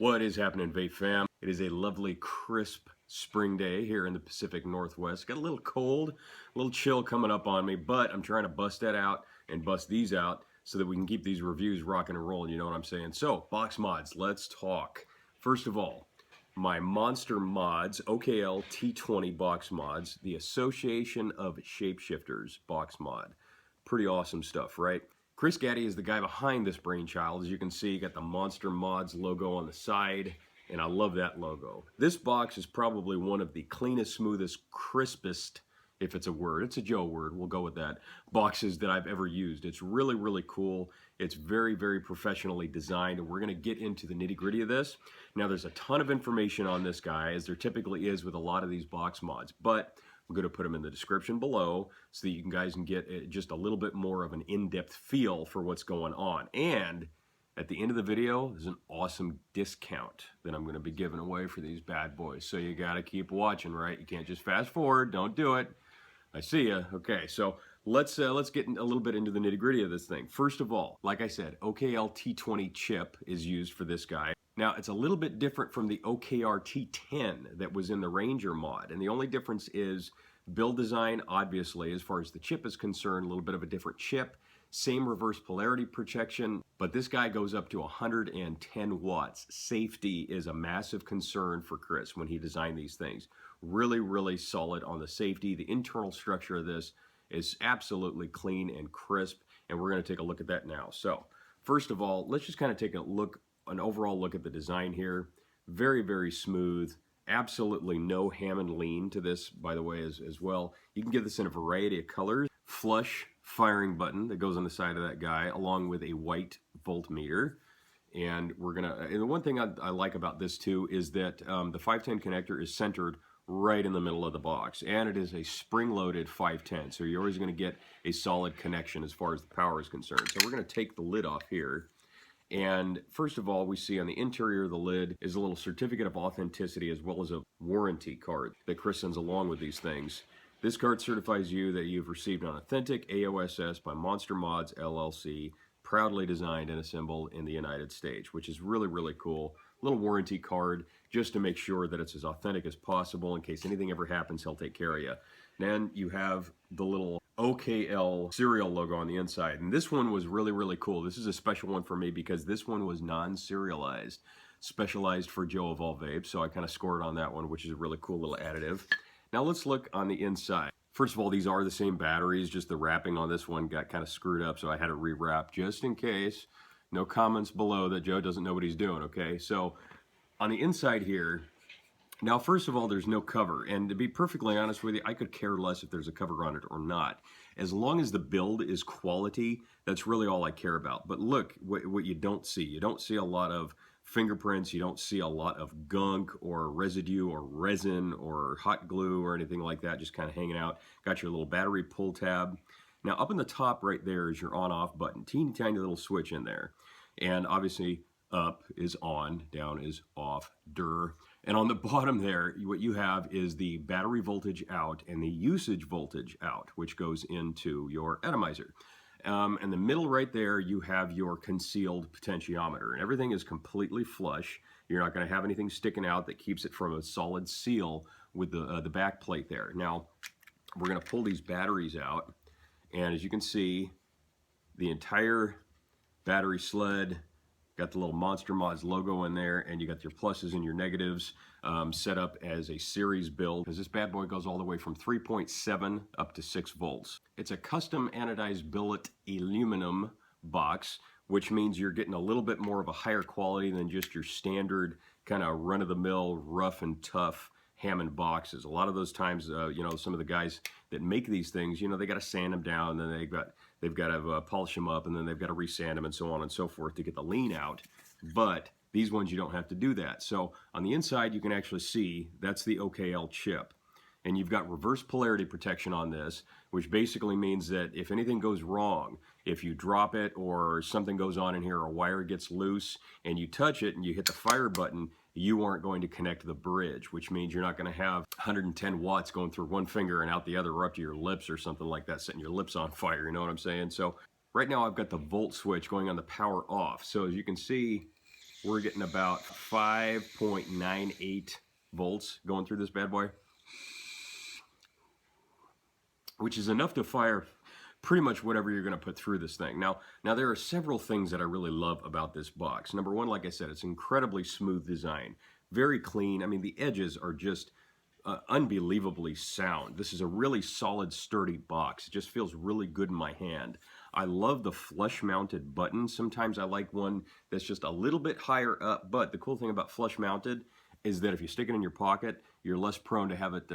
What is happening, Vape fam? It is a lovely, crisp spring day here in the Pacific Northwest. Got a little cold, a little chill coming up on me, but I'm trying to bust that out and bust these out so that we can keep these reviews rocking and rolling, you know what I'm saying? So, box mods, let's talk. First of all, my Monster Mods, OKL-T20 box mods, the Association of Shapeshifters box mod. Pretty awesome stuff, right? Chris Gaddy is the guy behind this brainchild. As you can see, you got the Monster Mods logo on the side, and I love that logo. This box is probably one of the cleanest, smoothest, crispest, if it's a word, it's a Joe word, we'll go with that, boxes that I've ever used. It's really, really cool. It's very, very professionally designed, and we're gonna get into the nitty-gritty of this. Now, there's a ton of information on this guy, as there typically is with a lot of these box mods, but I'm going to put them in the description below so that you guys can get just a little bit more of an in-depth feel for what's going on. And at the end of the video, there's an awesome discount that I'm going to be giving away for these bad boys. So you got to keep watching, right? You can't just fast forward. Don't do it. I see ya. Okay, so let's get a little bit into the nitty-gritty of this thing. First of all, like I said, OKL-T20 chip is used for this guy. Now, it's a little bit different from the OKR-T10 that was in the Ranger mod, and the only difference is build design, obviously, as far as the chip is concerned, a little bit of a different chip, same reverse polarity protection, but this guy goes up to 110 watts. Safety is a massive concern for Chris when he designed these things. Really, really solid on the safety. The internal structure of this is absolutely clean and crisp, and we're going to take a look at that now. So, first of all, let's just kind of take an overall look at the design here. Very, very smooth. Absolutely no ham and lean to this, by the way, as well. You can get this in a variety of colors. Flush firing button that goes on the side of that guy, along with a white voltmeter. And the one thing I like about this too is that the 510 connector is centered right in the middle of the box, and it is a spring-loaded 510, so you're always going to get a solid connection as far as the power is concerned. So we're going to take the lid off here. And first of all, we see on the interior of the lid is a little certificate of authenticity as well as a warranty card that Chris sends along with these things. This card certifies you that you've received an authentic A.O.S.S. by Monster Mods, LLC, proudly designed and assembled in the United States, which is really, really cool. A little warranty card just to make sure that it's as authentic as possible. In case anything ever happens, he'll take care of you. Then you have the little OKL serial logo on the inside, and this one was really, really cool. This is a special one for me because this one was non-serialized, specialized for Joe of all vapes, so I kind of scored on that one, which is a really cool little additive. Now let's look on the inside. First of all, these are the same batteries, just the wrapping on this one got kind of screwed up, so I had to rewrap just in case. No comments below that Joe doesn't know what he's doing, okay? So on the inside here, now, first of all, there's no cover, and to be perfectly honest with you, I could care less if there's a cover on it or not. As long as the build is quality, that's really all I care about. But look, what you don't see a lot of fingerprints, you don't see a lot of gunk or residue or resin or hot glue or anything like that, just kind of hanging out. Got your little battery pull tab. Now, up in the top right there is your on-off button, teeny tiny little switch in there. And obviously, up is on, down is off, And on the bottom there, what you have is the battery voltage out and the usage voltage out, which goes into your atomizer. In the middle right there, you have your concealed potentiometer. And everything is completely flush. You're not going to have anything sticking out that keeps it from a solid seal with the back plate there. Now, we're going to pull these batteries out. And as you can see, the entire battery sled, got the little Monster Mods logo in there, and you got your pluses and your negatives set up as a series build, because this bad boy goes all the way from 3.7 up to 6 volts. It's a custom anodized billet aluminum box, which means you're getting a little bit more of a higher quality than just your standard kind of run-of-the-mill, rough and tough Hammond boxes. A lot of those times, you know, some of the guys that make these things, you know, they got to sand them down, and then they've got to polish them up, and then they've got to resand them and so on and so forth to get the lean out. But these ones, you don't have to do that. So on the inside, you can actually see that's the OKL chip. And you've got reverse polarity protection on this, which basically means that if anything goes wrong, if you drop it or something goes on in here, a wire gets loose and you touch it and you hit the fire button, you aren't going to connect the bridge, which means you're not going to have 110 watts going through one finger and out the other or up to your lips or something like that, setting your lips on fire, you know what I'm saying? So right now I've got the volt switch going on the power off. So as you can see, we're getting about 5.98 volts going through this bad boy, which is enough to fire pretty much whatever you're going to put through this thing. Now there are several things that I really love about this box. Number one, like I said, it's incredibly smooth design, very clean. I mean, the edges are just unbelievably sound. This is a really solid, sturdy box. It just feels really good in my hand. I love the flush mounted button. Sometimes I like one that's just a little bit higher up, but the cool thing about flush mounted is that if you stick it in your pocket, you're less prone to have it,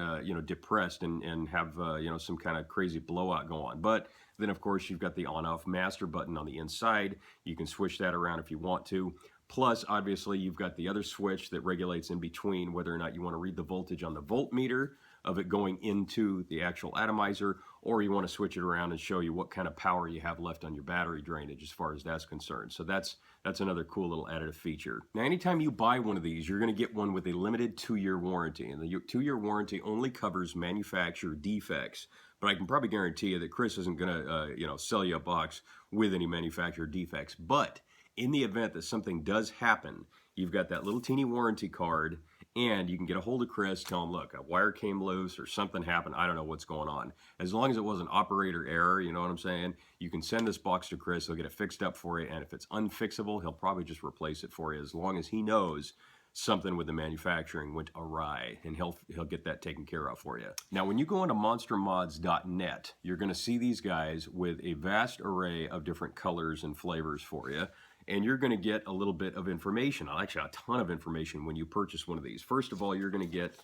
depressed and have, some kind of crazy blowout go on. But then, of course, you've got the on-off master button on the inside. You can switch that around if you want to. Plus, obviously, you've got the other switch that regulates in between whether or not you want to read the voltage on the voltmeter of it going into the actual atomizer, or you want to switch it around and show you what kind of power you have left on your battery drainage as far as that's concerned. So that's another cool little additive feature. Now, anytime you buy one of these, you're going to get one with a limited 2-year warranty, and the 2-year warranty only covers manufacturer defects. But I can probably guarantee you that Chris isn't going to, sell you a box with any manufacturer defects. But in the event that something does happen, you've got that little teeny warranty card, and you can get a hold of Chris, tell him, look, a wire came loose or something happened, I don't know what's going on. As long as it wasn't operator error, you know what I'm saying, you can send this box to Chris, he'll get it fixed up for you, and if it's unfixable, he'll probably just replace it for you, as long as he knows something with the manufacturing went awry, and he'll get that taken care of for you. Now, when you go onto monstermods.net, you're going to see these guys with a vast array of different colors and flavors for you, and you're going to get a little bit of information, actually a ton of information when you purchase one of these. First of all, you're going to get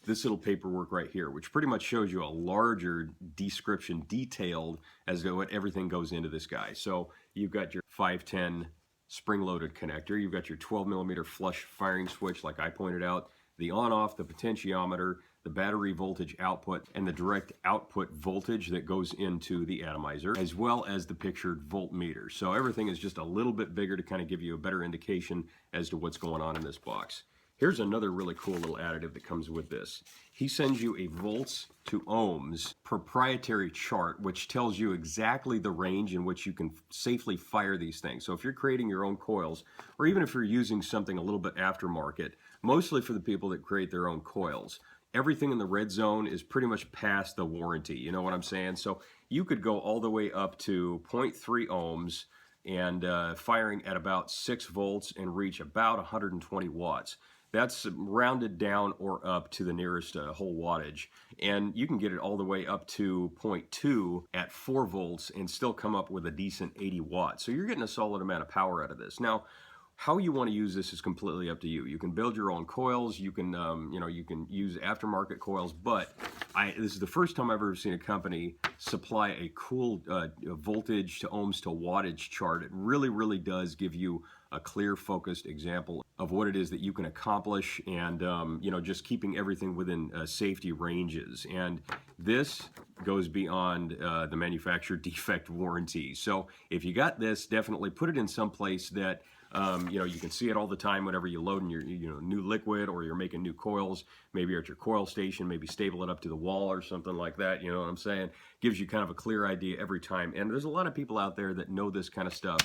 this little paperwork right here, which pretty much shows you a larger description, detailed as to what everything goes into this guy. So you've got your 510 spring-loaded connector, you've got your 12mm flush firing switch like I pointed out, the on-off, the potentiometer, the battery voltage output, and the direct output voltage that goes into the atomizer, as well as the pictured voltmeter. So everything is just a little bit bigger to kind of give you a better indication as to what's going on in this box. Here's another really cool little additive that comes with this. He sends you a volts to ohms proprietary chart, which tells you exactly the range in which you can safely fire these things. So if you're creating your own coils, or even if you're using something a little bit aftermarket, mostly for the people that create their own coils, everything in the red zone is pretty much past the warranty. You know what I'm saying? So you could go all the way up to 0.3 ohms and firing at about 6 volts and reach about 120 watts. That's rounded down or up to the nearest whole wattage. And you can get it all the way up to 0.2 at 4 volts and still come up with a decent 80 watts. So you're getting a solid amount of power out of this. Now, how you want to use this is completely up to you. You can build your own coils. You can, you can use aftermarket coils. But this is the first time I've ever seen a company supply a cool voltage to ohms to wattage chart. It really, really does give you a clear, focused example of what it is that you can accomplish, and just keeping everything within safety ranges. And this goes beyond the manufacturer defect warranty. So if you got this, definitely put it in some place that you can see it all the time whenever you load in your new liquid, or you're making new coils. Maybe you're at your coil station, maybe stable it up to the wall or something like that. You know what I'm saying? Gives you kind of a clear idea every time. And there's a lot of people out there that know this kind of stuff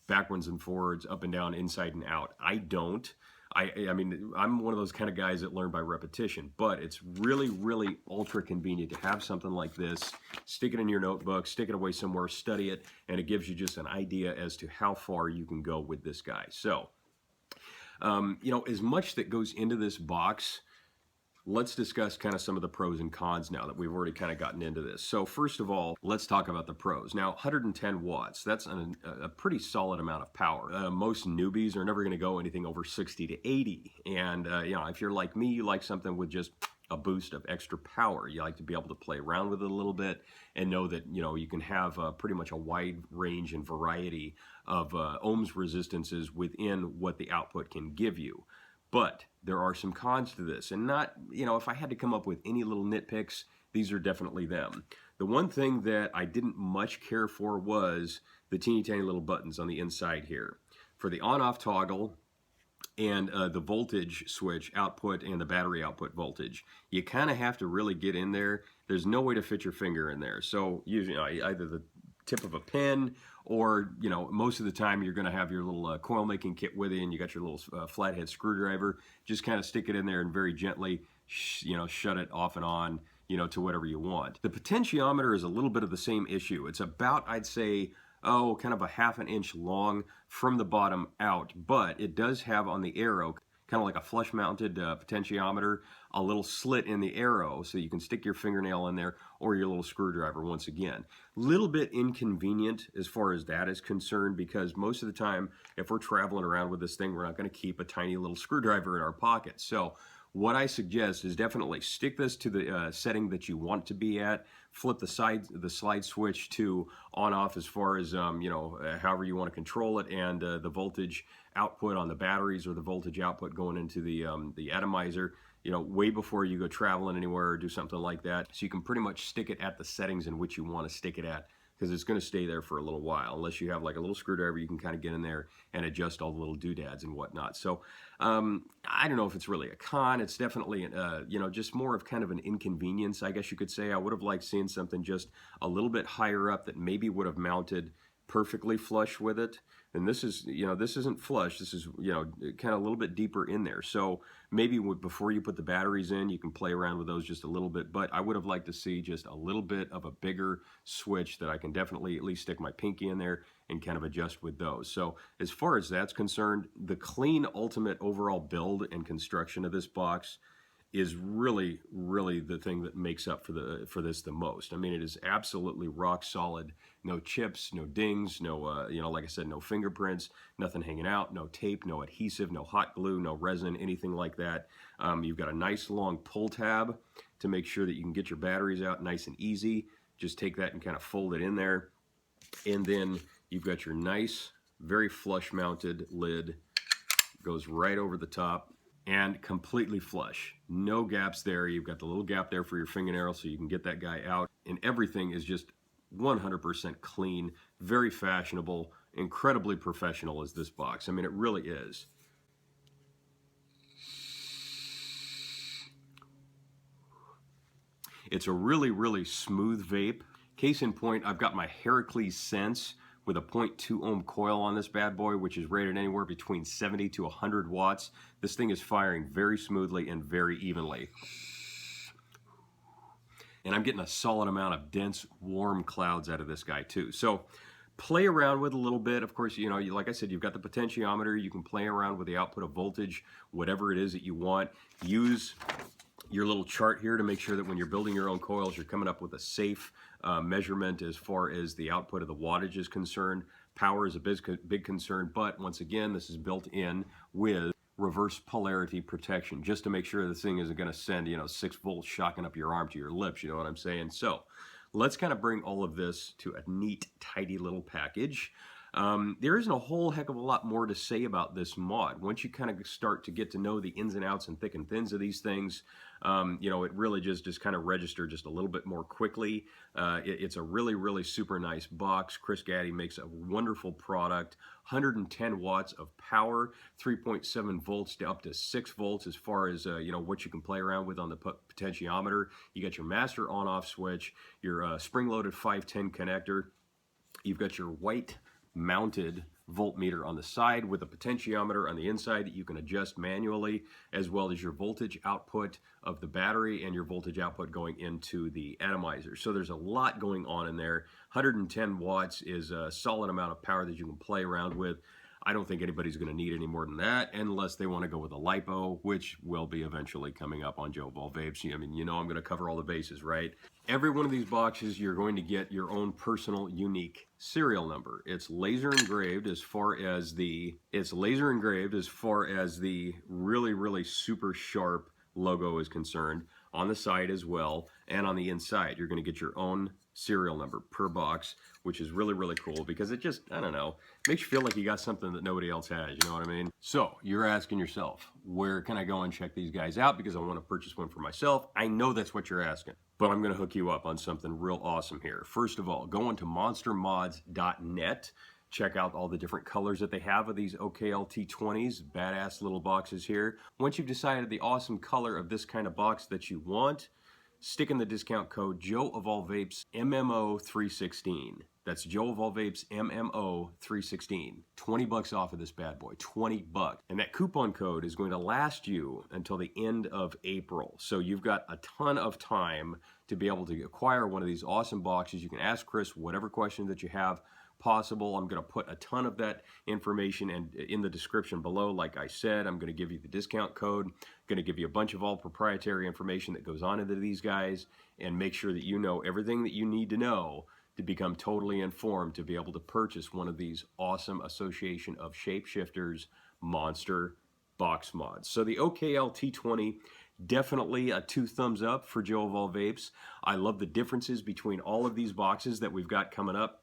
backwards and forwards, up and down, inside and out. I don't. I mean, I'm one of those kind of guys that learn by repetition, but it's really, really ultra convenient to have something like this. Stick it in your notebook, stick it away somewhere, study it, and it gives you just an idea as to how far you can go with this guy. So, as much that goes into this box, let's discuss kind of some of the pros and cons now that we've already kind of gotten into this. So first of all, let's talk about the pros. Now, 110 watts, that's a pretty solid amount of power. Most newbies are never going to go anything over 60 to 80. And, if you're like me, you like something with just a boost of extra power. You like to be able to play around with it a little bit and know that, you can have pretty much a wide range and variety of ohms resistances within what the output can give you. But there are some cons to this, and not, if I had to come up with any little nitpicks, these are definitely them. The one thing that I didn't much care for was the teeny tiny little buttons on the inside here. For the on-off toggle and the voltage switch output and the battery output voltage, you kind of have to really get in there. There's no way to fit your finger in there. So usually either the tip of a pen or, you know, most of the time you're going to have your little coil making kit with you, and you got your little flathead screwdriver. Just kind of stick it in there and very gently, you know, shut it off and on, you know, to whatever you want. The potentiometer is a little bit of the same issue. It's about, I'd say, kind of a ½ an inch long from the bottom out, but it does have on the arrow, kind of like a flush mounted potentiometer, a little slit in the arrow so you can stick your fingernail in there, or your little screwdriver once again. Little bit inconvenient as far as that is concerned, because most of the time if we're traveling around with this thing, we're not going to keep a tiny little screwdriver in our pocket. So what I suggest is definitely stick this to the setting that you want to be at. Flip the slide switch to on off as far as you know, however you want to control it, and the voltage output on the batteries, or the voltage output going into the atomizer, you know, way before you go traveling anywhere or do something like that. So you can pretty much stick it at the settings in which you want to stick it at, because it's going to stay there for a little while. Unless you have like a little screwdriver, you can kind of get in there and adjust all the little doodads and whatnot. So I don't know if it's really a con. It's definitely you know, just more of kind of an inconvenience, I guess you could say. I would have liked seeing something just a little bit higher up that maybe would have mounted perfectly flush with it. And this is, you know, this isn't flush. This is, you know, kind of a little bit deeper in there. So maybe before you put the batteries in, you can play around with those just a little bit. But I would have liked to see just a little bit of a bigger switch that I can definitely at least stick my pinky in there and kind of adjust with those. So as far as that's concerned, the clean ultimate overall build and construction of this box is really, really the thing that makes up for this the most. I mean, it is absolutely rock solid. No chips, no dings, no, you know, like I said, no fingerprints, nothing hanging out, no tape, no adhesive, no hot glue, no resin, anything like that. You've got a nice long pull tab to make sure that you can get your batteries out nice and easy. Just take that and kind of fold it in there. And then you've got your nice, very flush mounted lid. Goes right over the top and completely flush. No gaps there. You've got the little gap there for your fingernail so you can get that guy out. And everything is just 100% clean, very fashionable, incredibly professional is this box. I mean, it really is. It's a really, really smooth vape. Case in point, I've got my Heracles Sense with a 0.2 ohm coil on this bad boy, which is rated anywhere between 70 to 100 watts. This thing is firing very smoothly and very evenly. And I'm getting a solid amount of dense, warm clouds out of this guy too. So play around with a little bit. Of course, you know, like I said, you've got the potentiometer. You can play around with the output of voltage, whatever it is that you want. Use your little chart here to make sure that when you're building your own coils, you're coming up with a safe measurement as far as the output of the wattage is concerned. Power is a big concern, but once again, this is built in with reverse polarity protection, just to make sure this thing isn't going to send, you know, 6 volts shocking up your arm to your lips, you know what I'm saying? So let's kind of bring all of this to a neat, tidy little package. There isn't a whole heck of a lot more to say about this mod. Once you kind of start to get to know the ins and outs and thick and thins of these things, you know, it really just kind of register just a little bit more quickly. It's a really, really super nice box. Chris Gaddy makes a wonderful product. 110 watts of power, 3.7 volts to up to 6 volts as far as, you know, what you can play around with on the potentiometer. You got your master on-off switch, your spring-loaded 510 connector. You've got your white mounted voltmeter on the side with a potentiometer on the inside that you can adjust manually, as well as your voltage output of the battery and your voltage output going into the atomizer. So there's a lot going on in there. 110 watts is a solid amount of power that you can play around with. I don't think anybody's going to need any more than that unless they want to go with a LiPo, which will be eventually coming up on Joe of All Vapes. I mean, you know I'm going to cover all the bases, right? Every one of these boxes, you're going to get your own personal, unique serial number. It's laser engraved as far as the really, really super sharp logo is concerned, on the side as well, and on the inside. You're going to get your own serial number per box, which is really, really cool because it just, I don't know, makes you feel like you got something that nobody else has, you know what I mean? So you're asking yourself, where can I go and check these guys out because I want to purchase one for myself? I know that's what you're asking, but I'm going to hook you up on something real awesome here. First of all, go into monstermods.net. Check out all the different colors that they have of these OKL-T20s, badass little boxes here. Once you've decided the awesome color of this kind of box that you want, stick in the discount code Joe of All Vapes MMO316. That's Joe of all vapes, MMO 316. 20 bucks off of this bad boy, 20 bucks. And that coupon code is going to last you until the end of April. So you've got a ton of time to be able to acquire one of these awesome boxes. You can ask Chris whatever question that you have possible. I'm going to put a ton of that information in the description below. Like I said, I'm going to give you the discount code, going to give you a bunch of all proprietary information that goes on into these guys, and make sure that you know everything that you need to know to become totally informed to be able to purchase one of these awesome Association of Shapeshifters monster box mods. So the OKL-T20, definitely a 2 thumbs up for Joe of all vapes. I love the differences between all of these boxes that we've got coming up.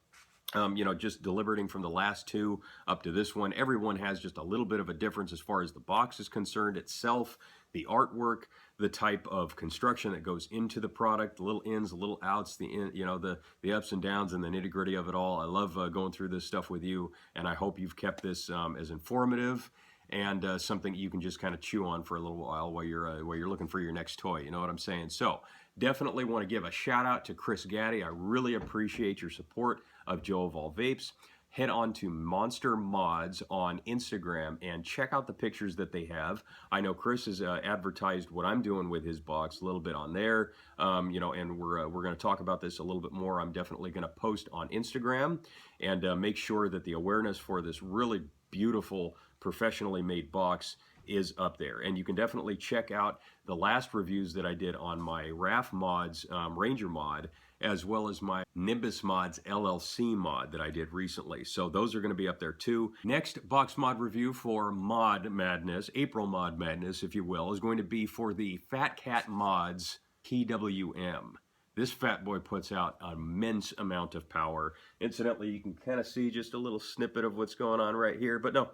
You know, just deliberating from the last 2 up to this one, everyone has just a little bit of a difference as far as the box is concerned itself, the artwork, the type of construction that goes into the product, the little ins, the little outs, the ups and downs and the nitty gritty of it all. I love going through this stuff with you, and I hope you've kept this as informative and something you can just kind of chew on for a little while while you're looking for your next toy. You know what I'm saying? So definitely want to give a shout out to Chris Gaddy. I really appreciate your support of Joe of all vapes. Head on to Monster Mods on Instagram and check out the pictures that they have. I know Chris has advertised what I'm doing with his box a little bit on there, you know, and we're going to talk about this a little bit more. I'm definitely going to post on Instagram and make sure that the awareness for this really beautiful, professionally made box is up there. And you can definitely check out the last reviews that I did on my RAF Mods Ranger mod, as well as my Nimbus Mods LLC mod that I did recently. So those are going to be up there too. Next box mod review for Mod Madness, April Mod Madness, if you will, is going to be for the Fat Cat Mods PWM. This fat boy puts out an immense amount of power. Incidentally, you can kind of see just a little snippet of what's going on right here, but no.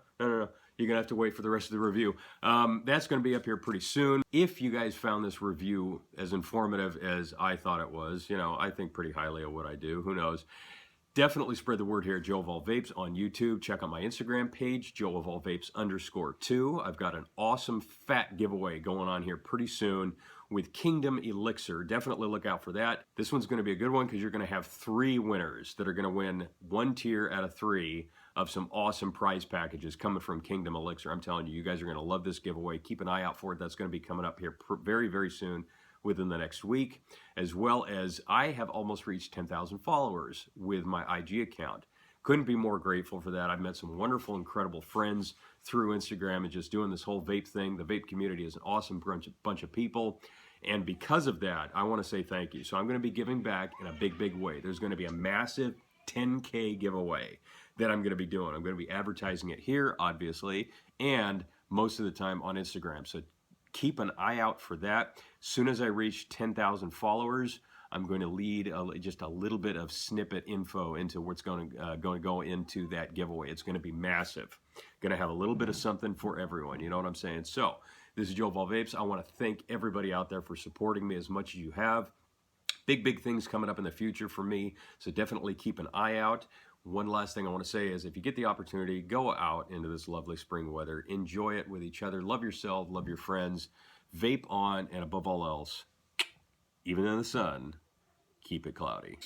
You're going to have to wait for the rest of the review. That's going to be up here pretty soon. If you guys found this review as informative as I thought it was, you know, I think pretty highly of what I do. Who knows? Definitely spread the word here at Joe of all vapes on YouTube. Check out my Instagram page, Joe of all vapes _2. I've got an awesome fat giveaway going on here pretty soon with Kingdom Elixir. Definitely look out for that. This one's going to be a good one because you're going to have 3 winners that are going to win 1 tier out of 3 of some awesome prize packages coming from Kingdom Elixir. I'm telling you, you guys are going to love this giveaway. Keep an eye out for it. That's going to be coming up here very, very soon, within the next week, as well as I have almost reached 10,000 followers with my IG account. Couldn't be more grateful for that. I've met some wonderful, incredible friends through Instagram and just doing this whole vape thing. The vape community is an awesome bunch of people. And because of that, I want to say thank you. So I'm going to be giving back in a big, big way. There's going to be a massive 10K giveaway that I'm going to be doing. I'm going to be advertising it here, obviously, and most of the time on Instagram. So keep an eye out for that. As soon as I reach 10,000 followers, I'm going to lead just a little bit of snippet info into what's going to go into that giveaway. It's going to be massive. Going to have a little bit of something for everyone. You know what I'm saying? So this is Joe of all vapes. I want to thank everybody out there for supporting me as much as you have. Big, big things coming up in the future for me. So definitely keep an eye out. One last thing I want to say is if you get the opportunity, go out into this lovely spring weather. Enjoy it with each other. Love yourself. Love your friends. Vape on, and above all else, even in the sun, keep it cloudy.